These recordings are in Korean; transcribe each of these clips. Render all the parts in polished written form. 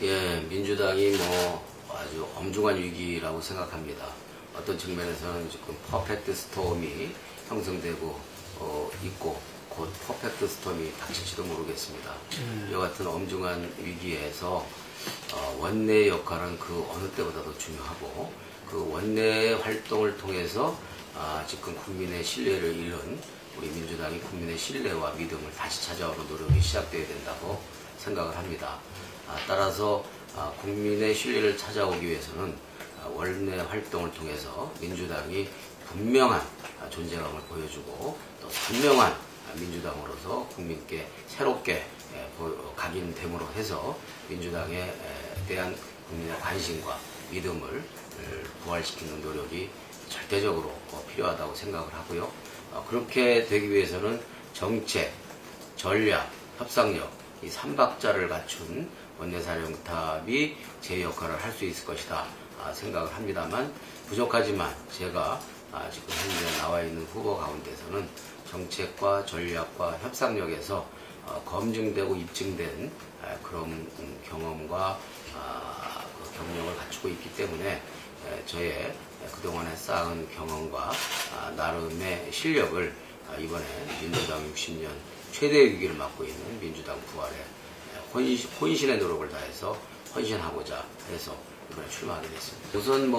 예, 민주당이 아주 엄중한 위기라고 생각합니다. 어떤 측면에서는 지금 퍼펙트 스톰이 형성되고 있고 곧 퍼펙트 스톰이 닥칠지도 모르겠습니다. 이와 같은 엄중한 위기에서 원내 역할은 그 어느 때보다도 중요하고 그 원내 활동을 통해서 지금 국민의 신뢰를 잃은 우리 민주당이 국민의 신뢰와 믿음을 다시 찾아오는 노력이 시작되어야 된다고 생각을 합니다. 따라서 국민의 신뢰를 찾아오기 위해서는 원내 활동을 통해서 민주당이 분명한 존재감을 보여주고 또 선명한 민주당으로서 국민께 새롭게 각인됨으로 해서 민주당에 대한 국민의 관심과 믿음을 부활시키는 노력이 절대적으로 필요하다고 생각을 하고요. 그렇게 되기 위해서는 정책, 전략, 협상력 이 3박자를 갖춘 원내사령탑이 제 역할을 할 수 있을 것이다 생각을 합니다만 부족하지만 제가 지금 현재 나와 있는 후보 가운데서는 정책과 전략과 협상력에서 검증되고 입증된 그런 경험과 경력을 갖추고 있기 때문에 저의 그동안에 쌓은 경험과 나름의 실력을 이번에 민주당 60년 최대 위기를 맞고 있는 민주당 부활에 혼신의 노력을 다해서 헌신하고자 해서 이번에 출마하게 됐습니다. 우선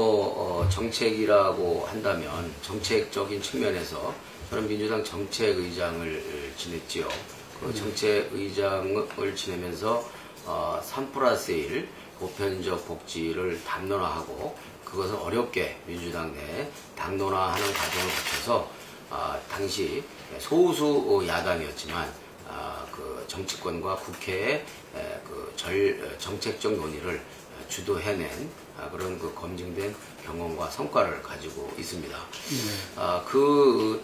정책이라고 한다면 정책적인 측면에서 저는 민주당 정책의장을 지냈지요. 그 정책의장을 지내면서 3+1 보편적 복지를 당론화하고 그것을 어렵게 민주당 내 당론화하는 과정을 거쳐서 당시 소수 야당이었지만 그 정치권과 국회의 그 정책적 논의를 주도해낸 그런 그 검증된 경험과 성과를 가지고 있습니다.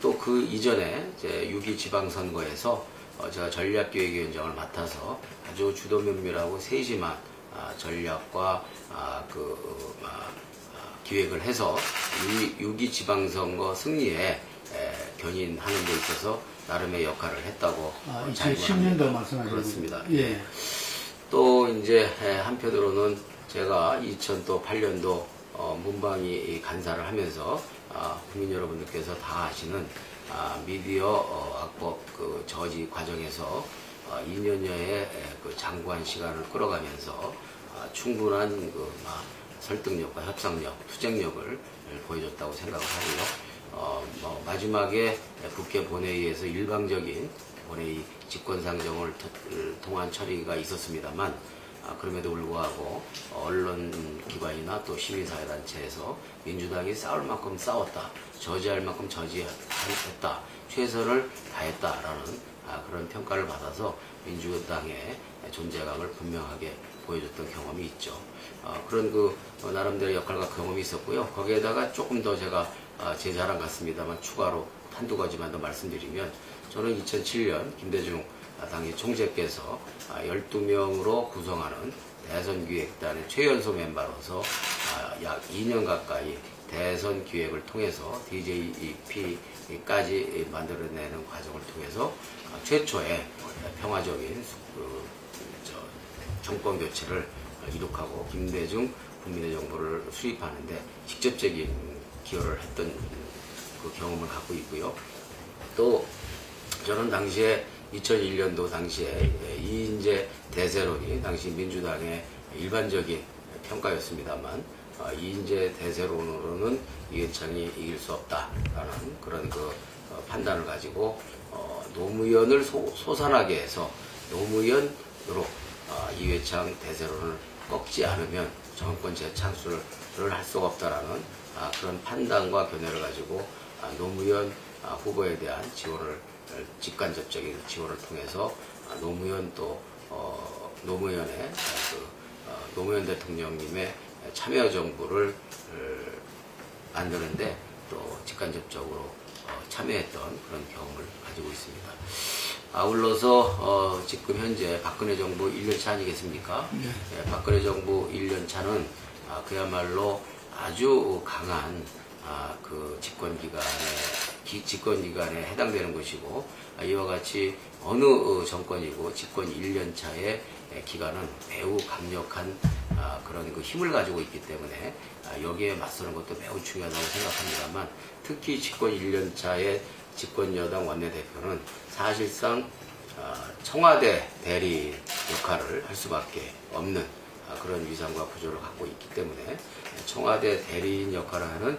또 그 이전에 이제 6.2 지방선거에서 제가 전략기획위원장을 맡아서 아주 주도 면밀하고 세심한 전략과 기획을 해서 6.2 지방선거 승리에 견인하는 데 있어서 나름의 역할을 했다고 2010년도 말씀하시는 그렇습니다. 예. 또 이제 한편으로는 제가 2008년도 문방위 간사를 하면서 국민 여러분들께서 다 아시는 미디어 악법 그 저지 과정에서 2년여의 그 장구한 시간을 끌어가면서 충분한 그 설득력과 협상력, 투쟁력을 보여줬다고 생각을 하고요. 마지막에 국회 본회의에서 일방적인 본회의 직권상정을 통한 처리가 있었습니다만 그럼에도 불구하고 언론기관이나 또 시민사회단체에서 민주당이 싸울 만큼 싸웠다, 저지할 만큼 저지했다, 최선을 다했다라는 그런 평가를 받아서 민주당의 존재감을 분명하게 보여줬던 경험이 있죠. 그런 나름대로 역할과 경험이 있었고요. 거기에다가 조금 더 제가 제 자랑 같습니다만 추가로 한두 가지만 더 말씀드리면 저는 2007년 김대중 당시 총재께서 12명으로 구성하는 대선기획단의 최연소 멤버로서 약 2년 가까이 대선 기획을 통해서 DJP까지 만들어내는 과정을 통해서 최초의 평화적인 정권 교체를 이룩하고 김대중 국민의 정부를 수립하는데 직접적인 기여를 했던 그 경험을 갖고 있고요. 또 저는 당시에 2001년도 당시에 이인재 대세론이 당시 민주당의 일반적인 평가였습니다만 이인재 대세론으로는 이회창이 이길 수 없다라는 그런 판단을 가지고 노무현을 솟아나게 해서 노무현으로 이회창 대세론을 꺾지 않으면 정권 재창출을 할 수가 없다라는 그런 판단과 견해를 가지고 노무현 후보에 대한 지원을 직간접적인 지원을 통해서 노무현 대통령님의 참여정부를 만드는데 또 직간접적으로 참여했던 그런 경험을 가지고 있습니다. 아울러서 지금 현재 박근혜 정부 1년차 아니겠습니까? 네, 박근혜 정부 1년차는 그야말로 아주 강한 그 집권기간에 해당되는 것이고 이와 같이 어느 정권이고 집권 1년차에 기관은 매우 강력한 그런 그 힘을 가지고 있기 때문에 여기에 맞서는 것도 매우 중요하다고 생각합니다만, 특히 집권 1년차의 집권 여당 원내대표는 사실상 청와대 대리 역할을 할 수밖에 없는 그런 위상과 구조를 갖고 있기 때문에, 청와대 대리인 역할을 하는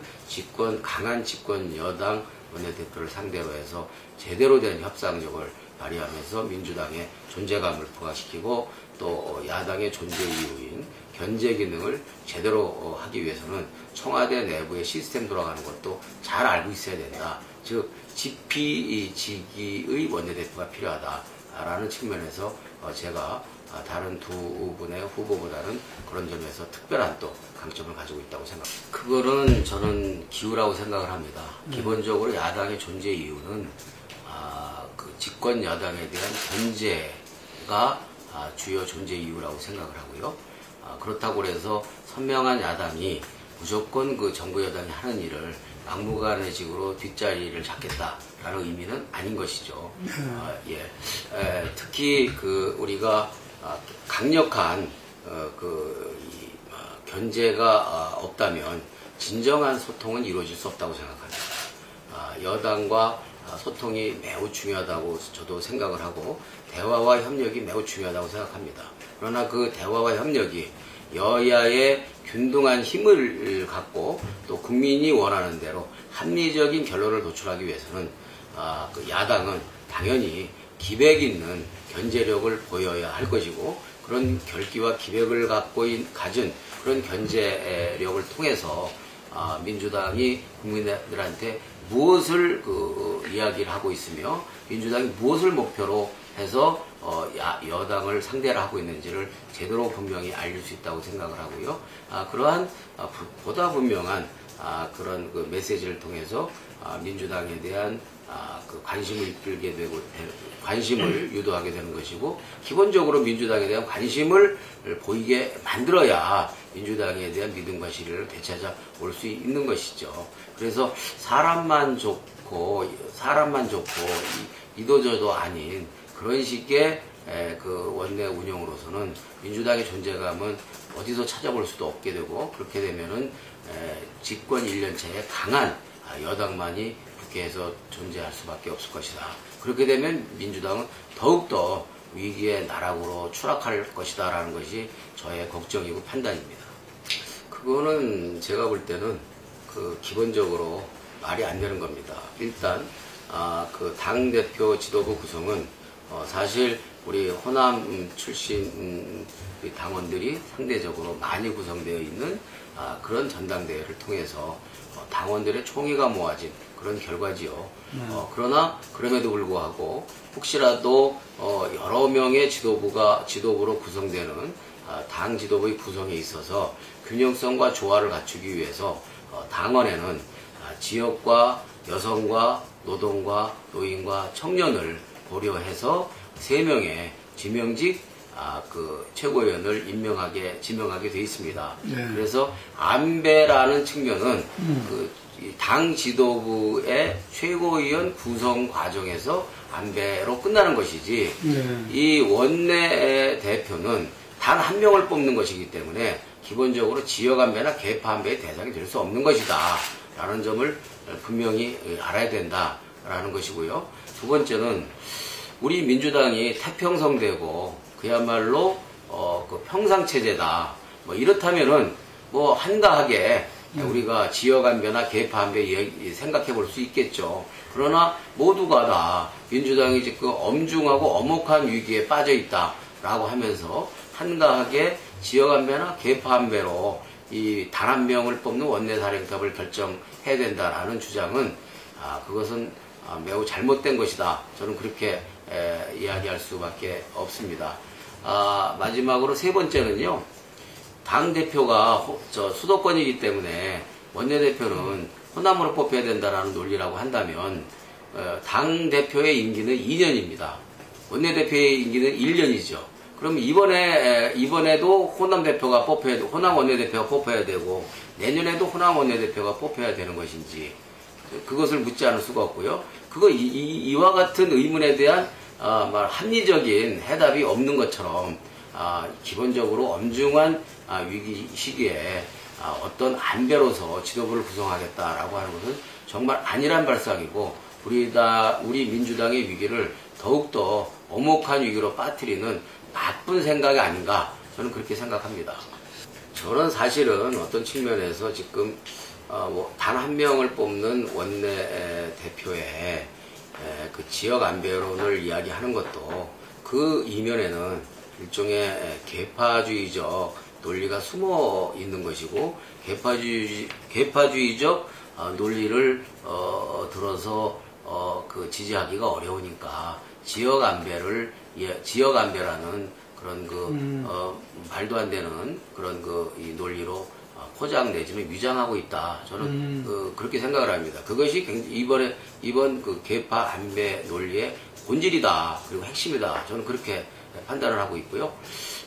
강한 집권 여당 원내대표를 상대로 해서 제대로 된 협상력을 발휘하면서 민주당의 존재감을 부각시키고, 또 야당의 존재 이유인 견제 기능을 제대로 하기 위해서는 청와대 내부의 시스템 돌아가는 것도 잘 알고 있어야 된다. 즉 지피지기의 원내대표가 필요하다라는 측면에서 제가 다른 두 분의 후보보다는 그런 점에서 특별한 또 강점을 가지고 있다고 생각합니다. 그거는 저는 기우라고 생각을 합니다. 기본적으로 야당의 존재 이유는 그 집권 여당에 대한 견제가 주요 존재 이유라고 생각을 하고요. 그렇다고 해서 선명한 야당이 무조건 그 정부 여당이 하는 일을 막무가내식으로 뒷자리를 잡겠다라는 의미는 아닌 것이죠. 특히 우리가 강력한 견제가 없다면 진정한 소통은 이루어질 수 없다고 생각합니다. 여당과 소통이 매우 중요하다고 저도 생각을 하고, 대화와 협력이 매우 중요하다고 생각합니다. 그러나 그 대화와 협력이 여야의 균등한 힘을 갖고 또 국민이 원하는 대로 합리적인 결론을 도출하기 위해서는 그 야당은 당연히 기백 있는 견제력을 보여야 할 것이고, 그런 결기와 기백을 가진 그런 견제력을 통해서 민주당이 국민들한테 무엇을 이야기를 하고 있으며 민주당이 무엇을 목표로 해서 여당을 상대를 하고 있는지를 제대로 분명히 알릴 수 있다고 생각을 하고요. 그러한 보다 분명한 그런 그 메시지를 통해서 민주당에 대한 그 관심을 이끌게 되고 관심을 유도하게 되는 것이고, 기본적으로 민주당에 대한 관심을 보이게 만들어야 민주당에 대한 믿음과 신뢰를 되찾아올 수 있는 것이죠. 그래서 사람만 좋고 이도저도 아닌 그런 식의 그 원내 운영으로서는 민주당의 존재감은 어디서 찾아볼 수도 없게 되고, 그렇게 되면은 집권 1년차에 강한 여당만이 국회에서 존재할 수밖에 없을 것이다. 그렇게 되면 민주당은 더욱더 위기의 나락으로 추락할 것이다 라는 것이 저의 걱정이고 판단입니다. 그거는 제가 볼 때는 기본적으로 말이 안 되는 겁니다. 일단 그 당대표 지도부 구성은 사실 우리 호남 출신 당원들이 상대적으로 많이 구성되어 있는 그런 전당대회를 통해서 당원들의 총의가 모아진 그런 결과지요. 그러나 그럼에도 불구하고 혹시라도 여러 명의 지도부로 구성되는 당 지도부의 구성에 있어서 균형성과 조화를 갖추기 위해서 당원에는 지역과 여성과 노동과 노인과 청년을 고려해서 3명의 지명직 그 최고위원을 지명하게 돼 있습니다. 네. 그래서 안배라는 측면은 당 지도부의 최고위원 구성 과정에서 안배로 끝나는 것이지, 네. 이 원내 대표는 단 한 명을 뽑는 것이기 때문에 기본적으로 지역 안배나 계파 안배의 대상이 될 수 없는 것이다 라는 점을 분명히 알아야 된다라는 것이고요. 두 번째는 우리 민주당이 태평성되고 그야말로 그 평상체제다, 뭐 이렇다면은 뭐 한가하게 우리가 지역 안배나 계파 안배 생각해 볼 수 있겠죠. 그러나 모두가 다 민주당이 지금 엄중하고 엄혹한 위기에 빠져 있다라고 하면서 한가하게 지역 안배나 계파 안배로 이 단 한 명을 뽑는 원내사령탑을 결정해야 된다라는 주장은 그것은 매우 잘못된 것이다. 저는 그렇게 이야기할 수밖에 없습니다. 마지막으로 세 번째는요. 당대표가 수도권이기 때문에 원내대표는 호남으로 뽑혀야 된다라는 논리라고 한다면 당대표의 임기는 2년입니다. 원내대표의 임기는 1년이죠. 그럼 이번에도 호남 원내대표가 뽑혀야 되고 내년에도 호남 원내대표가 뽑혀야 되는 것인지 그것을 묻지 않을 수가 없고요. 이와 같은 의문에 대한 합리적인 해답이 없는 것처럼 기본적으로 엄중한 위기 시기에 어떤 안배로서 지도부를 구성하겠다라고 하는 것은 정말 안일한 발상이고 우리 민주당의 위기를 더욱더 엄혹한 위기로 빠뜨리는 나쁜 생각이 아닌가 저는 그렇게 생각합니다. 저는 사실은 어떤 측면에서 지금 단 한 명을 뽑는 원내 대표의 그 지역 안배론을 이야기하는 것도 그 이면에는 일종의 계파주의적 논리가 숨어 있는 것이고 계파주의적 논리를 들어서 그 지지하기가 어려우니까 지역 안배라는 그런 말도 안 되는 그런 이 논리로 포장 내지는 위장하고 있다. 저는 그렇게 생각을 합니다. 그것이 이번 그 계파 안배 논리의 본질이다. 그리고 핵심이다. 저는 그렇게 판단을 하고 있고요.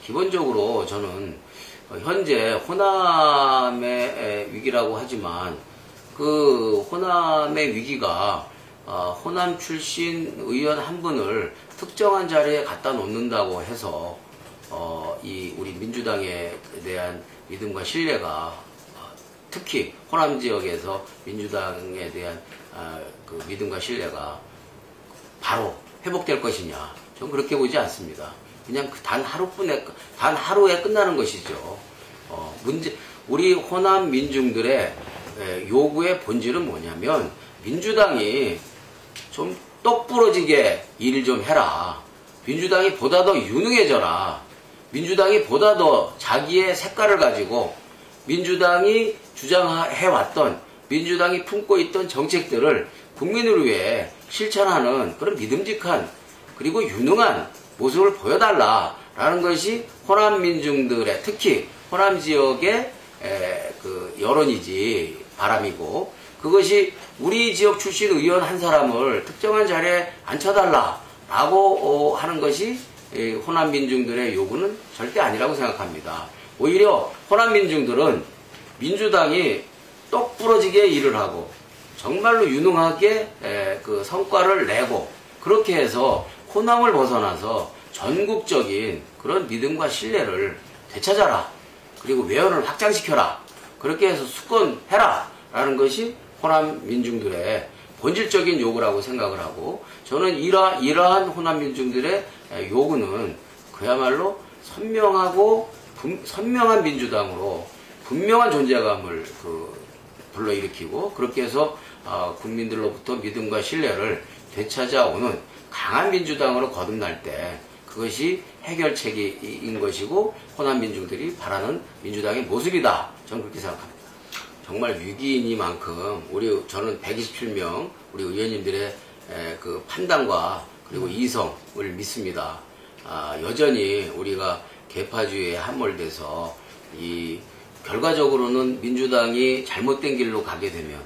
기본적으로 저는 현재 호남의 위기라고 하지만 그 호남의 위기가 호남 출신 의원 한 분을 특정한 자리에 갖다 놓는다고 해서 우리 민주당에 대한 믿음과 신뢰가 특히 호남 지역에서 민주당에 대한 그 믿음과 신뢰가 바로 회복될 것이냐? 저는 그렇게 보지 않습니다. 그냥 단 하루에 끝나는 것이죠. 우리 호남 민중들의 요구의 본질은 뭐냐면 민주당이 좀 똑부러지게 일을 좀 해라. 민주당이 보다 더 유능해져라. 민주당이 보다 더 자기의 색깔을 가지고 민주당이 주장해왔던 민주당이 품고 있던 정책들을 국민을 위해 실천하는 그런 믿음직한 그리고 유능한 모습을 보여달라라는 것이 호남 민중들의 특히 호남 지역의 그 여론이지 바람이고 그것이 우리 지역 출신 의원 한 사람을 특정한 자리에 앉혀달라라고 하는 것이 호남 민중들의 요구는 절대 아니라고 생각합니다. 오히려 호남 민중들은 민주당이 똑부러지게 일을 하고 정말로 유능하게 그 성과를 내고 그렇게 해서 호남을 벗어나서 전국적인 그런 믿음과 신뢰를 되찾아라. 그리고 외연을 확장시켜라. 그렇게 해서 수권해라. 라는 것이 호남 민중들의 본질적인 요구라고 생각을 하고 저는 이러한 호남 민중들의 요구는 그야말로 선명한 민주당으로 분명한 존재감을 불러일으키고 그렇게 해서 국민들로부터 믿음과 신뢰를 되찾아오는 강한 민주당으로 거듭날 때 그것이 해결책인 것이고 호남 민중들이 바라는 민주당의 모습이다. 저는 그렇게 생각합니다. 정말 위기이니만큼 저는 127명 우리 의원님들의 그 판단과 그리고 이성을 믿습니다. 여전히 우리가 계파주의에 함몰돼서 결과적으로는 민주당이 잘못된 길로 가게 되면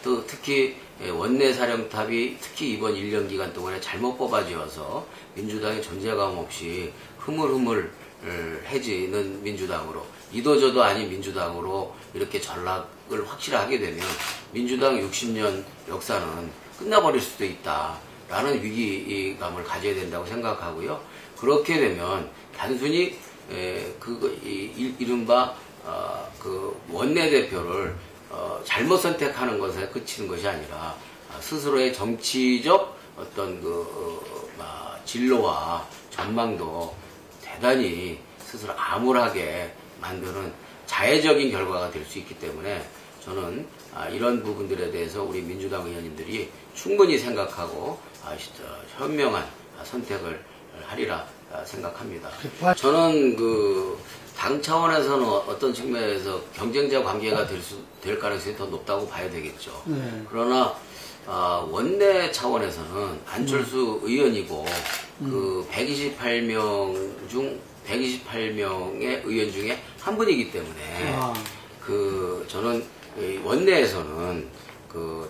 또 특히 원내 사령탑이 특히 이번 1년 기간 동안에 잘못 뽑아지어서 민주당의 존재감 없이 흐물흐물해지는 민주당으로 이도저도 아닌 민주당으로 이렇게 전락을 확실하게 되면 민주당 60년 역사는 끝나버릴 수도 있다라는 위기감을 가져야 된다고 생각하고요. 그렇게 되면 단순히 이른바 그 원내대표를 잘못 선택하는 것에 그치는 것이 아니라 스스로의 정치적 어떤 진로와 전망도 대단히 스스로 암울하게 만드는 자해적인 결과가 될 수 있기 때문에 저는 이런 부분들에 대해서 우리 민주당 의원님들이 충분히 생각하고 현명한 선택을 하리라 생각합니다. 저는 당 차원에서는 어떤 측면에서 경쟁자 관계가 될 가능성이 더 높다고 봐야 되겠죠. 그러나 원내 차원에서는 안철수 의원이고 그 128명 중 128명의 의원 중에 한 분이기 때문에 저는 원내에서는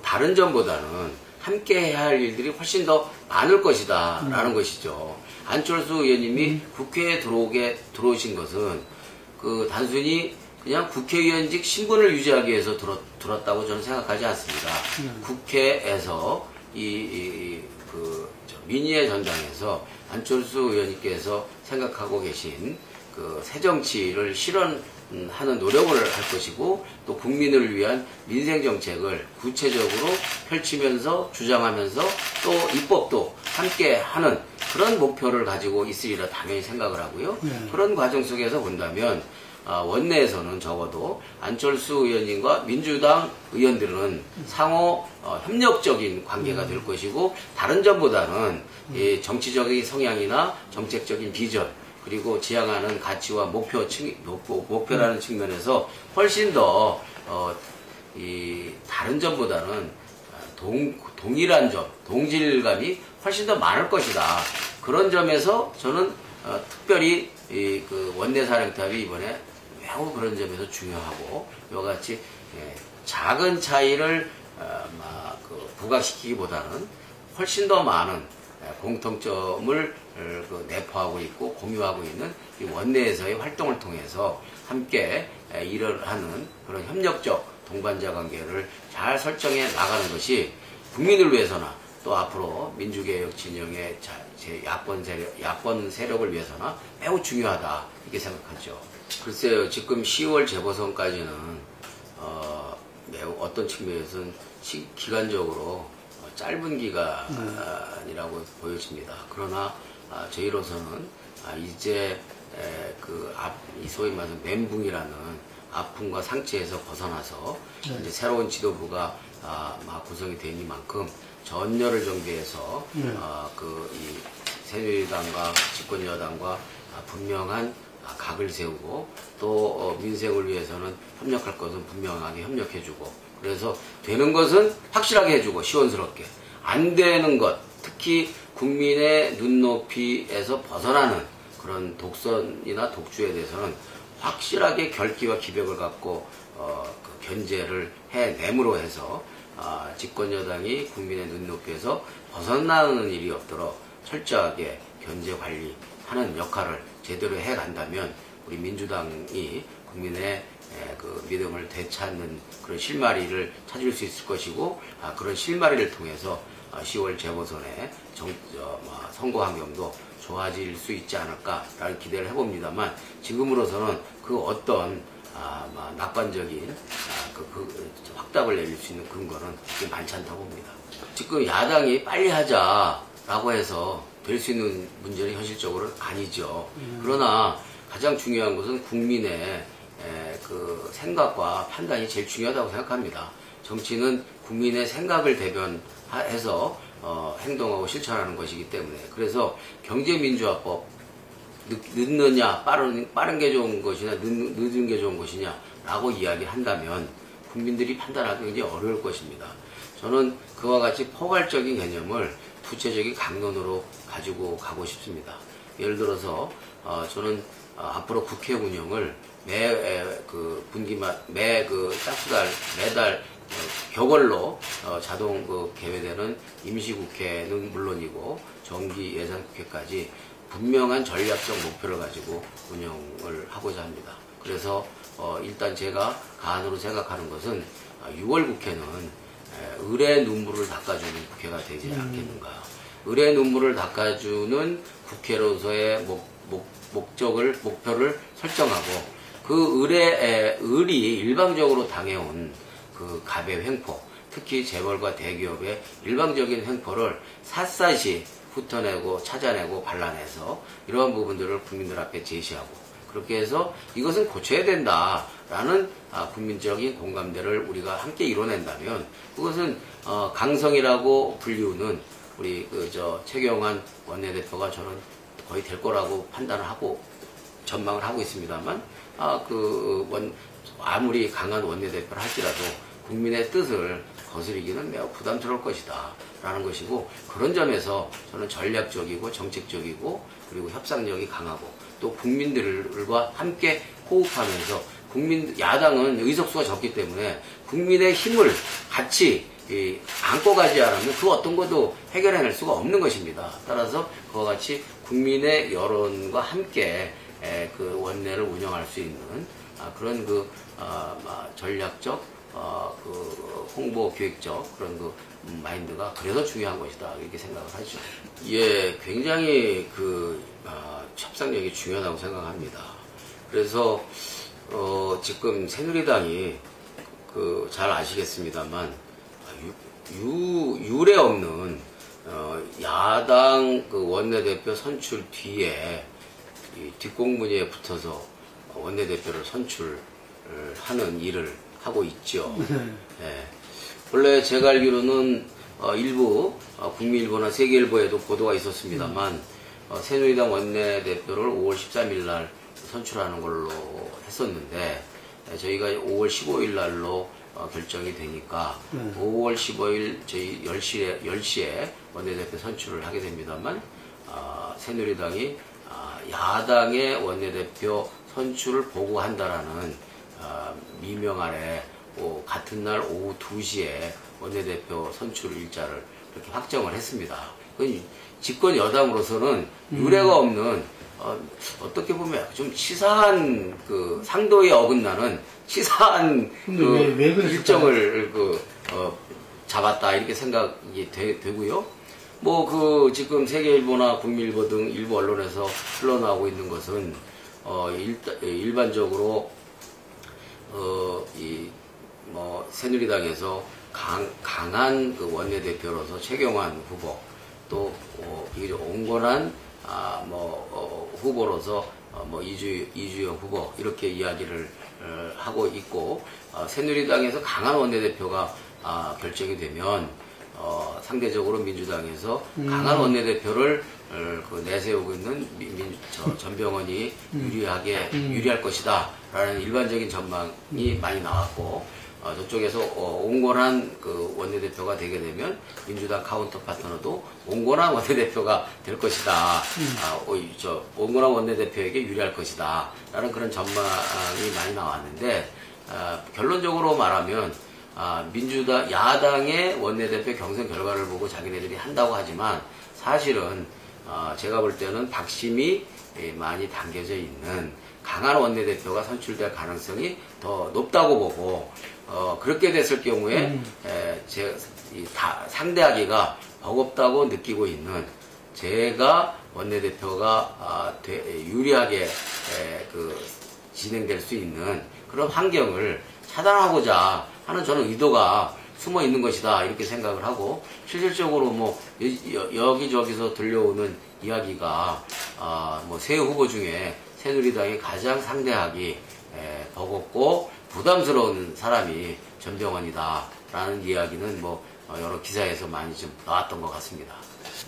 다른 점보다는 함께 해야 할 일들이 훨씬 더 많을 것이다 라는 것이죠. 안철수 의원님이 국회에 들어오신 것은 단순히 그냥 국회의원직 신분을 유지하기 위해서 들었다고 저는 생각하지 않습니다. 국회에서 민의의 전당에서 안철수 의원님께서 생각하고 계신 그 새정치를 실현하는 노력을 할 것이고 또 국민을 위한 민생 정책을 구체적으로 펼치면서 주장하면서 또 입법도 함께 하는 그런 목표를 가지고 있으리라 당연히 생각을 하고요. 그런 과정 속에서 본다면 원내에서는 적어도 안철수 의원님과 민주당 의원들은 상호 협력적인 관계가 될 것이고 다른 점보다는 이 정치적인 성향이나 정책적인 비전 그리고 지향하는 가치와 목표라는 측면에서 훨씬 더 이 다른 점보다는 동일한 점, 동질감이 훨씬 더 많을 것이다. 그런 점에서 저는 특별히 그 원내사령탑이 이번에 매우 그런 점에서 중요하고 이와 같이 작은 차이를 부각시키기보다는 훨씬 더 많은 공통점을 내포하고 있고 공유하고 있는 이 원내에서의 활동을 통해서 함께 일을 하는 그런 협력적 동반자 관계를 잘 설정해 나가는 것이 국민을 위해서나 또 앞으로 민주개혁 진영의 제 야권 세력을 위해서나 매우 중요하다 이렇게 생각하죠. 글쎄요, 지금 10월 재보선까지는 매우 어떤 측면에서는 기간적으로 짧은 기간이라고 보여집니다. 그러나 저희로서는 이제 이 소위 말하는 멘붕이라는 아픔과 상처에서 벗어나서 이제 새로운 지도부가 구성이 되니만큼 전열을 정비해서 이 새누리당과 집권 여당과 분명한 각을 세우고 또 민생을 위해서는 협력할 것은 분명하게 협력해주고 그래서 되는 것은 확실하게 해주고 시원스럽게 안 되는 것 특히 국민의 눈높이에서 벗어나는 그런 독선이나 독주에 대해서는 확실하게 결기와 기백을 갖고 견제를 해내므로 해서 집권 여당이 국민의 눈높이에서 벗어나는 일이 없도록 철저하게 견제 관리하는 역할을 제대로 해간다면 우리 민주당이 국민의 그 믿음을 되찾는 그런 실마리를 찾을 수 있을 것이고 그런 실마리를 통해서 10월 재보선의 선거 환경도 좋아질 수 있지 않을까라는 기대를 해봅니다만 지금으로서는 그 어떤 낙관적인 확답을 내릴 수 있는 근거는 많지 않다고 봅니다. 지금 야당이 빨리 하자라고 해서 될 수 있는 문제는 현실적으로는 아니죠. 그러나 가장 중요한 것은 국민의 그 생각과 판단이 제일 중요하다고 생각합니다. 정치는 국민의 생각을 대변해서 행동하고 실천하는 것이기 때문에 그래서 경제민주화법 늦느냐 빠른 게 좋은 것이냐 늦은 게 좋은 것이냐 라고 이야기한다면 국민들이 판단하기 굉장히 어려울 것입니다. 저는 그와 같이 포괄적인 개념을 구체적인 강론으로 가지고 가고 싶습니다. 예를 들어서 저는 앞으로 국회 운영을 매달 격월로 자동 개회되는 임시국회는 물론이고 정기 예산국회까지 분명한 전략적 목표를 가지고 운영을 하고자 합니다. 그래서 일단 제가 간으로 생각하는 것은 6월 국회는 을의 눈물을 닦아주는 국회가 되지 않겠는가. 을의 눈물을 닦아주는 국회로서의 목표를 설정하고 그 을이 일방적으로 당해온 그 갑의 횡포, 특히 재벌과 대기업의 일방적인 횡포를 샅샅이 훑어내고 찾아내고 발라내서 이러한 부분들을 국민들 앞에 제시하고 그렇게 해서 이것은 고쳐야 된다라는 국민적인 공감대를 우리가 함께 이뤄낸다면 그것은 강성이라고 불리우는 우리 최경환 원내대표가 저는 거의 될 거라고 판단을 하고 전망을 하고 있습니다만 아무리 강한 원내대표를 할지라도 국민의 뜻을 거스르기는 매우 부담스러울 것이다 라는 것이고 그런 점에서 저는 전략적이고 정책적이고 그리고 협상력이 강하고 또 국민들과 함께 호흡하면서 야당은 의석수가 적기 때문에 국민의 힘을 같이 안고 가지 않으면 그 어떤 것도 해결해낼 수가 없는 것입니다. 따라서 그와 같이 국민의 여론과 함께 그 원내를 운영할 수 있는 그런 전략적 홍보 기획적 그런 마인드가 그래서 중요한 것이다 이렇게 생각을 하죠. 예, 굉장히 협상력이 중요하다고 생각합니다. 그래서 지금 새누리당이 잘 아시겠습니다만 유례 없는 야당 원내대표 선출 뒤에 이 뒷공무니에 붙어서 원내대표를 선출하는 일을 하고 있죠. 예. 원래 제가 알기로는 일부 국민일보나 세계일보에도 보도가 있었습니다만 새누리당 원내대표를 5월 13일 날 선출하는 걸로 했었는데 저희가 5월 15일 날로 결정이 되니까 5월 15일 저희 10시에 원내대표 선출을 하게 됩니다만 새누리당이 야당의 원내대표 선출을 보고한다라는 미명 아래 같은 날 오후 2시에 원내대표 선출 일자를 그렇게 확정을 했습니다. 집권 여당으로서는 유례가 없는 어떻게 보면 좀 치사한 상도에 어긋나는 치사한 왜 일정을 잡았다 이렇게 생각이 되고요. 지금 세계일보나 국민일보 등 일부 언론에서 흘러나오고 있는 것은 일반적으로 새누리당에서 강한 원내대표로서 최경환 후보 또 온건한 후보로서 이주영 후보 이렇게 이야기를 하고 있고 새누리당에서 강한 원내대표가 결정이 되면 상대적으로 민주당에서 강한 원내대표를 내세우고 있는 전병헌이 유리할 것이다 라는 일반적인 전망이 많이 나왔고 저쪽에서 온건한 원내대표가 되게 되면 민주당 카운터 파트너도 온건한 원내대표가 될 것이다. 온건한 원내대표에게 유리할 것이다. 라는 그런 전망이 많이 나왔는데 결론적으로 말하면 야당의 원내대표 경선 결과를 보고 자기네들이 한다고 하지만 사실은 제가 볼 때는 박심이 많이 담겨져 있는 강한 원내대표가 선출될 가능성이 더 높다고 보고 그렇게 됐을 경우에 상대하기가 버겁다고 느끼고 있는 제가 원내대표가 유리하게 진행될 수 있는 그런 환경을 차단하고자 하는 저는 의도가 숨어 있는 것이다 이렇게 생각을 하고 실질적으로 여기저기서 들려오는 이야기가 세 후보 중에 새누리당이 가장 상대하기 버겁고 부담스러운 사람이 전병헌이다 라는 이야기는 여러 기사에서 많이 좀 나왔던 것 같습니다.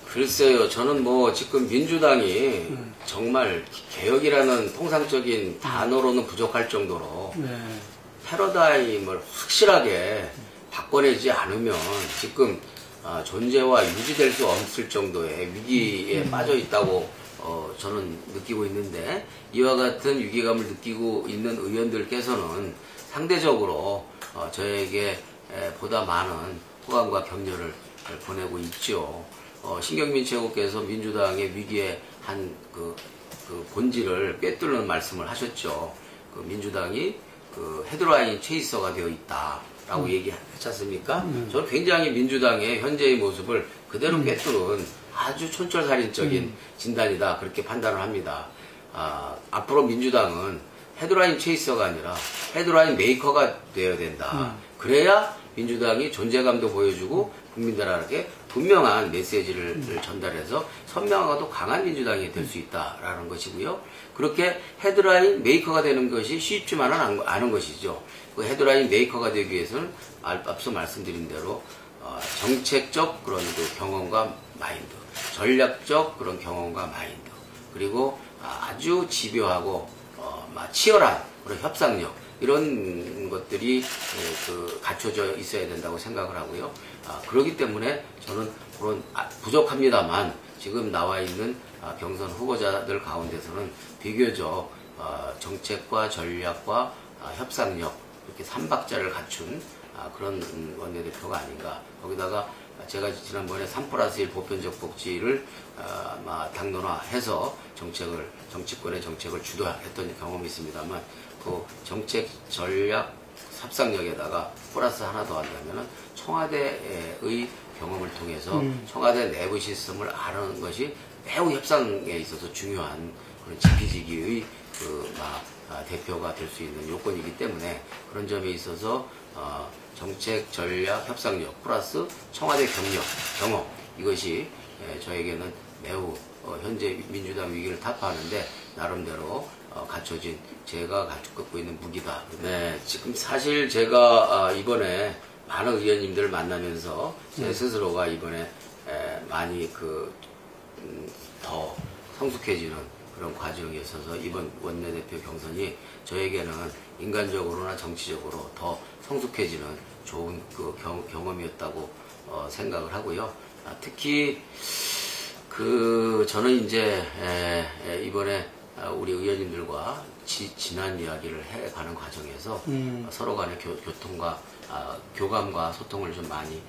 글쎄요, 저는 지금 민주당이 정말 개혁이라는 통상적인 단어로는 부족할 정도로 패러다임을 확실하게 바꿔내지 않으면 지금 존재와 유지될 수 없을 정도의 위기에 빠져 있다고 저는 느끼고 있는데 이와 같은 위기감을 느끼고 있는 의원들께서는 상대적으로 저에게 보다 많은 호감과 격려를 보내고 있죠. 신경민 최고께서 민주당의 위기의 한 본질을 꿰뚫는 말씀을 하셨죠. 민주당이 헤드라인 체이서가 되어 있다라고 얘기했지 않습니까? 저는 굉장히 민주당의 현재의 모습을 그대로 꿰뚫은 아주 촌철살인적인 진단이다 그렇게 판단을 합니다. 앞으로 민주당은 헤드라인 체이서가 아니라 헤드라인 메이커가 되어야 된다. 그래야 민주당이 존재감도 보여주고 국민들에게 분명한 메시지를 전달해서 선명하고도 강한 민주당이 될 수 있다라는 것이고요. 그렇게 헤드라인 메이커가 되는 것이 쉽지만은 않은 것이죠. 그 헤드라인 메이커가 되기 위해서는 앞서 말씀드린 대로 정책적 그런 경험과 마인드, 전략적 그런 경험과 마인드, 그리고 아주 집요하고 치열한 그런 협상력 이런 것들이 갖춰져 있어야 된다고 생각을 하고요. 그렇기 때문에 저는 그런 부족합니다만 지금 나와 있는 경선 후보자들 가운데서는 비교적 정책과 전략과 협상력 이렇게 3박자를 갖춘 그런 원내대표가 아닌가. 거기다가 제가 지난번에 3+1 보편적 복지를 당론화해서 정치권의 정책을 주도했던 경험이 있습니다만 그 정책 전략 협상력에다가 플러스 하나 더 한다면 청와대의 경험을 통해서 청와대 내부 시스템을 아는 것이 매우 협상에 있어서 중요한 그런 지피지기의 대표가 될 수 있는 요건이기 때문에 그런 점에 있어서 정책, 전략, 협상력 플러스 청와대 경험 이것이 저에게는 매우 현재 민주당 위기를 타파하는데 나름대로 갖춰진 제가 갖고 있는 무기다. 네, 지금 사실 제가 이번에 많은 의원님들을 만나면서 제 스스로가 이번에 많이 더 성숙해지는 그런 과정이 있어서 이번 원내대표 경선이 저에게는 인간적으로나 정치적으로 더 성숙해지는 좋은 경험이었다고 생각을 하고요. 특히 저는 이제 이번에 우리 의원님들과 지난 이야기를 해가는 과정에서 서로 간의 교감과 소통을 좀 많이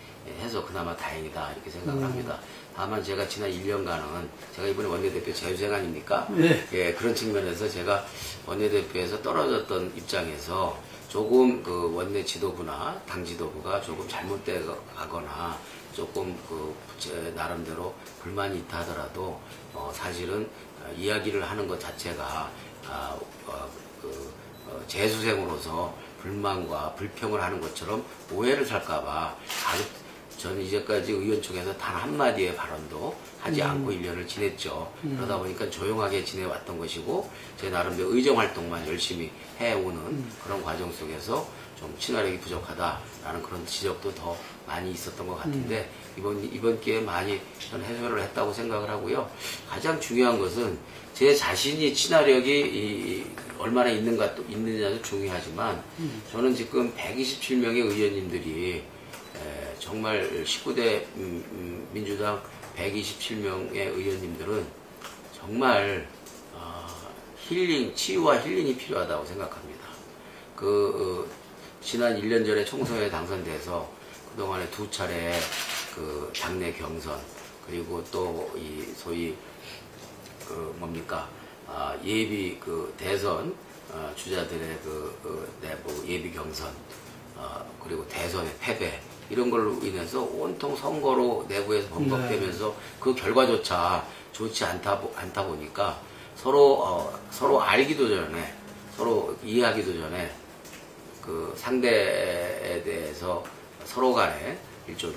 해서 그나마 다행이다 이렇게 생각을 합니다. 다만 제가 지난 1년간은 제가 이번에 원내대표 재수생 아닙니까? 네. 예, 그런 측면에서 제가 원내대표에서 떨어졌던 입장에서 조금 원내 지도부나 당 지도부가 조금 잘못돼 가거나 조금 제 나름대로 불만이 있다 하더라도 사실은 이야기를 하는 것 자체가 재수생으로서 불만과 불평을 하는 것처럼 오해를 살까봐 저는 이제까지 의원총회에서 단 한마디의 발언도 하지 않고 1년을 지냈죠. 그러다 보니까 조용하게 지내왔던 것이고 제 나름대로 의정활동만 열심히 해오는 그런 과정 속에서 좀 친화력이 부족하다라는 그런 지적도 더 많이 있었던 것 같은데 이번 기회에 많이 저는 해소를 했다고 생각을 하고요. 가장 중요한 것은 제 자신이 친화력이 얼마나 있느냐도 중요하지만 저는 지금 127명의 의원님들이 정말 19대 민주당 127명의 의원님들은 정말 치유와 힐링이 필요하다고 생각합니다. 지난 1년 전에 총선에 당선돼서 그동안에 2차례 당내 경선 그리고 또 소위 예비 대선 주자들의 내부 예비 경선 그리고 대선의 패배 이런 걸로 인해서 온통 선거로 내부에서 번복되면서 그 결과조차 좋지 않다 보니까 서로 알기도 전에 서로 이해하기도 전에 상대에 대해서 서로 간에 일종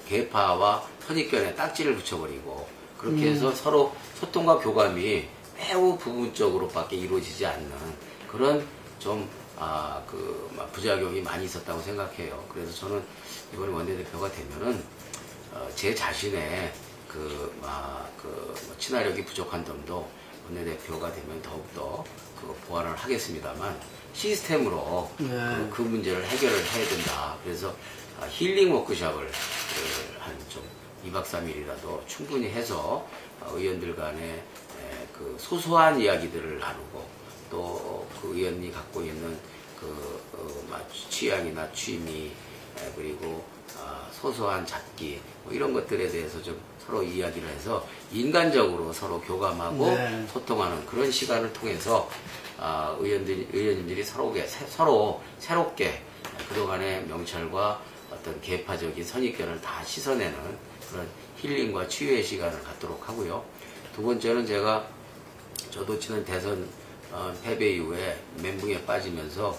계파와 선입견에 딱지를 붙여버리고 그렇게 해서 서로 소통과 교감이 매우 부분적으로밖에 이루어지지 않는 그런 좀 부작용이 많이 있었다고 생각해요. 그래서 저는 이번에 원내대표가 되면은 제 자신의 친화력이 부족한 점도 원내대표가 되면 더욱더 보완을 하겠습니다만 시스템으로 그 문제를 해결을 해야 된다. 그래서 힐링 워크숍을 좀 2박 3일이라도 충분히 해서 의원들 간에 소소한 이야기들을 나누고 또 그 의원이 갖고 있는 취향이나 취미 그리고 소소한 잡기 이런 것들에 대해서 좀 서로 이야기를 해서 인간적으로 서로 교감하고 소통하는 그런 시간을 통해서 의원님들이 서로 새롭게 그동안의 명찰과 어떤 계파적인 선입견을 다 씻어내는 그런 힐링과 치유의 시간을 갖도록 하고요. 두 번째는 저도 지난 대선 패배 이후에 멘붕에 빠지면서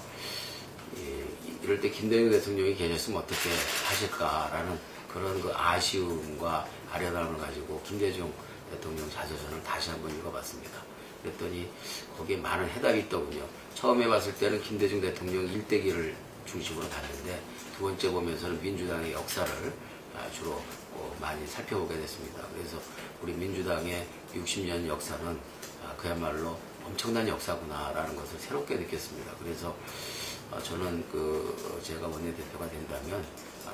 이럴 때 김대중 대통령이 계셨으면 어떻게 하실까라는 그런 아쉬움과 아련함을 가지고 김대중 대통령 자서전을 다시 한번 읽어봤습니다. 그랬더니 거기에 많은 해답이 있더군요. 처음에 봤을 때는 김대중 대통령 일대기를 중심으로 봤는데 두 번째 보면서는 민주당의 역사를 주로 많이 살펴보게 됐습니다. 그래서 우리 민주당의 60년 역사는 그야말로 엄청난 역사구나라는 것을 새롭게 느꼈습니다. 그래서 저는 제가 원내대표가 된다면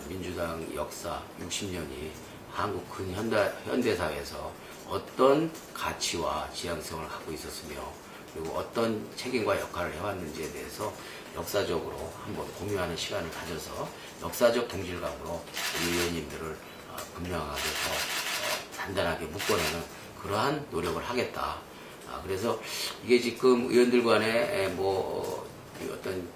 민주당 역사 60년이 한국 현대사회에서 어떤 가치와 지향성을 갖고 있었으며 그리고 어떤 책임과 역할을 해왔는지에 대해서 역사적으로 한번 공유하는 시간을 가져서 역사적 동질감으로 우리 의원님들을 분명하게 더 단단하게 묶어내는 그러한 노력을 하겠다. 그래서 이게 지금 의원들 간의 어떤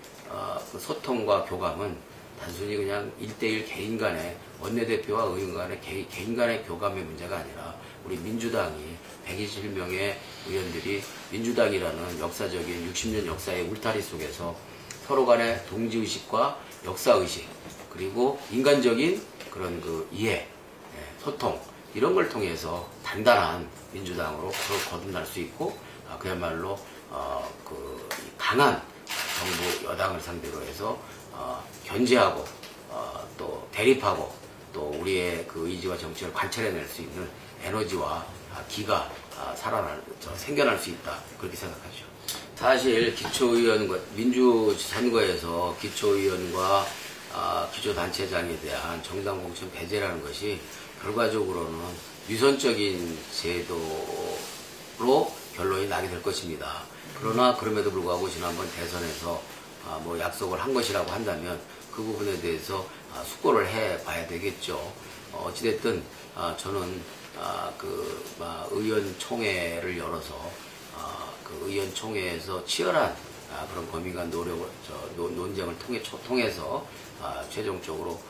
소통과 교감은 단순히 그냥 1대1 개인 간의 원내대표와 의원 간의 개인 간의 교감의 문제가 아니라 우리 민주당이 121명의 의원들이 민주당이라는 역사적인 60년 역사의 울타리 속에서 서로 간의 동지의식과 역사의식 그리고 인간적인 그런 그 이해, 소통 이런 걸 통해서 단단한 민주당으로 거듭날 수 있고 그야말로 그 강한 정부 여당을 상대로 해서 견제하고 또 대립하고 또 우리의 그 의지와 정책을 관철해낼 수 있는 에너지와 기가 생겨날 수 있다 그렇게 생각하죠. 사실 기초의원과 민주선거에서 기초의원과 기초단체장에 대한 정당 공천 배제라는 것이 결과적으로는 위선적인 제도로 결론이 나게 될 것입니다. 그러나 그럼에도 불구하고 지난번 대선에서 뭐 약속을 한 것이라고 한다면 그 부분에 대해서 숙고를 해봐야 되겠죠. 어찌됐든 저는 의원총회를 열어서 그 의원총회에서 치열한 그런 고민과 논쟁을 통해서 최종적으로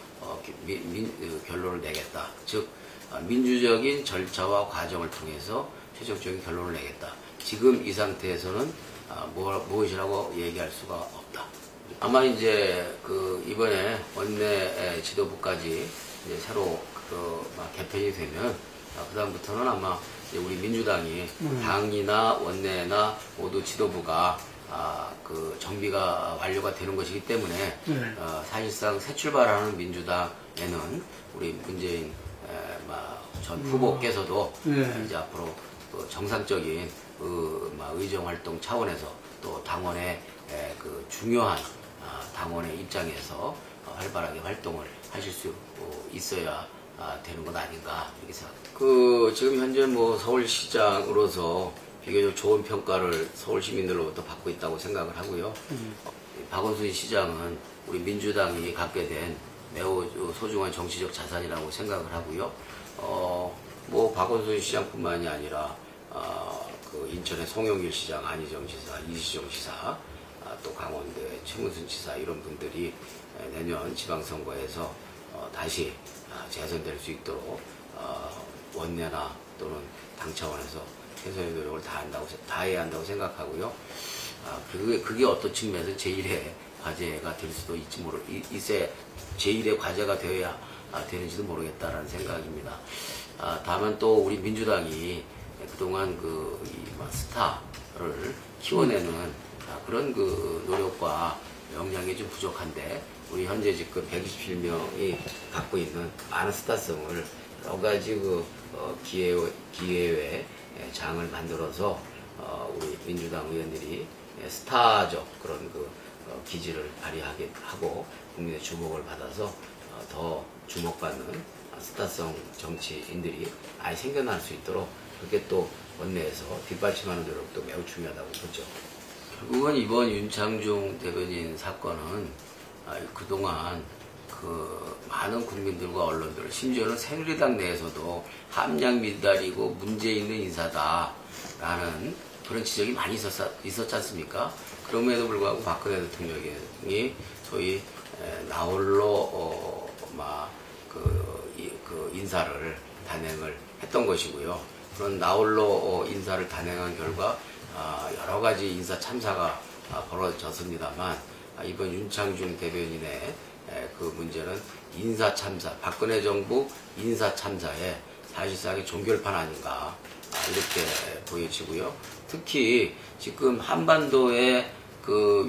결론을 내겠다. 즉 민주적인 절차와 과정을 통해서 최종적인 결론을 내겠다. 지금 이 상태에서는 무엇이라고 얘기할 수가 없다. 아마 이제 이번에 원내 지도부까지 이제 새로 개편이 되면 그다음부터는 아마 이제 우리 민주당이 당이나 원내나 모두 지도부가 정비가 완료가 되는 것이기 때문에 사실상 새 출발하는 민주당에는 우리 문재인 전 후보께서도 이제 앞으로 정상적인 의정 활동 차원에서 또 당원의 중요한 당원의 입장에서 활발하게 활동을 하실 수 있어야 되는 것 아닌가 이렇게 생각합니다. 지금 현재 서울시장으로서 비교적 좋은 평가를 서울 시민들로부터 받고 있다고 생각을 하고요. 박원순 시장은 우리 민주당이 갖게 된 매우 소중한 정치적 자산이라고 생각을 하고요. 박원순 시장뿐만이 아니라 인천의 송영길 시장, 안희정 지사, 이시정 지사, 또 강원도의 최문순 지사 이런 분들이 내년 지방선거에서 다시 재선될 수 있도록 원내나 또는 당 차원에서 최선의 노력을 다해야 한다고 생각하고요. 그게 어떤 측면에서 제1의 과제가 될 수도 제1의 과제가 되어야 되는지도 모르겠다라는 생각입니다. 다만 또 우리 민주당이 그동안 스타를 키워내는 그런 노력과 역량이 좀 부족한데 우리 현재 지금 127명이 갖고 있는 많은 스타성을 여러 가지 기회의 장을 만들어서 우리 민주당 의원들이 스타적 그런 기질을 발휘하게 하고 국민의 주목을 받아서 더 주목받는 스타성 정치인들이 많이 생겨날 수 있도록 그렇게 또 원내에서 뒷받침하는 노력도 매우 중요하다고 보죠. 결국은 이번 윤창중 대변인 사건은 그동안 많은 국민들과 언론들, 심지어는 새누리당 내에서도 함량 미달이고 문제 있는 인사다라는 그런 지적이 많이 있었지 않습니까? 그럼에도 불구하고 박근혜 대통령이 소위 나홀로 인사를 단행을 했던 것이고요. 그런 나홀로 인사를 단행한 결과 여러 가지 인사 참사가 벌어졌습니다만 이번 윤창중 대변인의 문제는 인사 참사, 박근혜 정부 인사 참사에 사실상의 종결판 아닌가 이렇게 보여지고요. 특히 지금 한반도의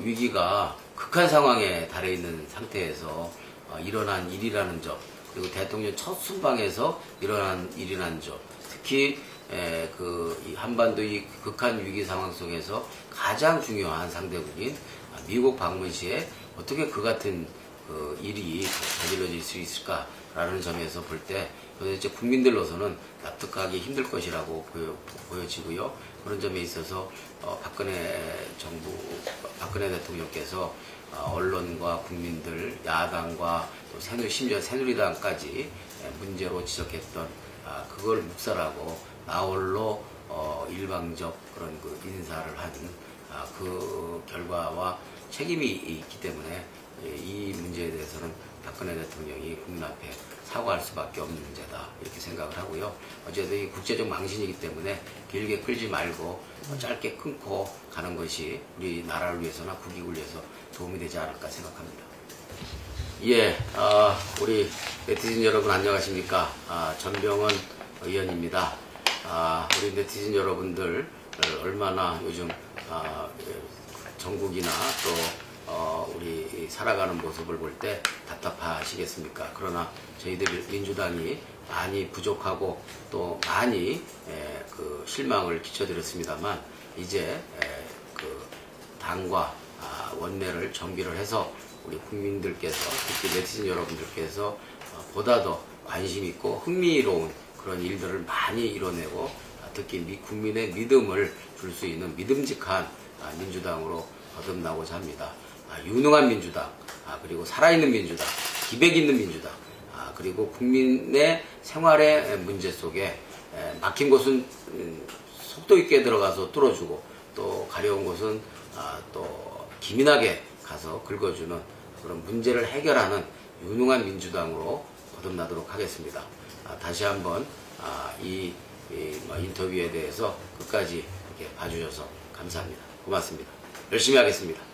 위기가 극한 상황에 달해 있는 상태에서 일어난 일이라는 점, 그리고 대통령 첫 순방에서 일어난 일이라는 점, 특히 이 한반도의 극한 위기 상황 속에서 가장 중요한 상대국인 미국 방문 시에 어떻게 그 같은 일이 저질러질 수 있을까라는 점에서 볼 때 도대체 국민들로서는 납득하기 힘들 것이라고 보여지고요. 그런 점에 있어서 박근혜 대통령께서 언론과 국민들, 야당과 또 심지어 새누리당까지 문제로 지적했던 그걸 묵살하고 나홀로 일방적 그런 인사를 한 그 결과와 책임이 있기 때문에 이 문제에 대해서는 박근혜 대통령이 국민 앞에 사과할 수밖에 없는 문제다 이렇게 생각을 하고요. 어쨌든 이 국제적 망신이기 때문에 길게 끌지 말고 짧게 끊고 가는 것이 우리 나라를 위해서나 국익을 위해서 도움이 되지 않을까 생각합니다. 예, 우리 네티즌 여러분 안녕하십니까? 전병헌 의원입니다. 우리 네티즌 여러분들 얼마나 요즘 전국이나 또 우리 살아가는 모습을 볼 때 답답하시겠습니까? 그러나 저희들 민주당이 많이 부족하고 또 많이 그 실망을 끼쳐드렸습니다만 이제 그 당과 원내를 정비를 해서 우리 국민들께서 특히 네티즌 여러분들께서 보다 더 관심 있고 흥미로운 그런 일들을 많이 이뤄내고 특히 국민의 믿음을 줄 수 있는 믿음직한 민주당으로 거듭나고자 합니다. 유능한 민주당, 그리고 살아있는 민주당, 기백 있는 민주당, 그리고 국민의 생활의 문제 속에 막힌 곳은 속도 있게 들어가서 뚫어주고 또 가려운 곳은 또 기민하게 가서 긁어주는 그런 문제를 해결하는 유능한 민주당으로 거듭나도록 하겠습니다. 다시 한번 이 인터뷰에 대해서 끝까지 이렇게 봐주셔서 감사합니다. 고맙습니다. 열심히 하겠습니다.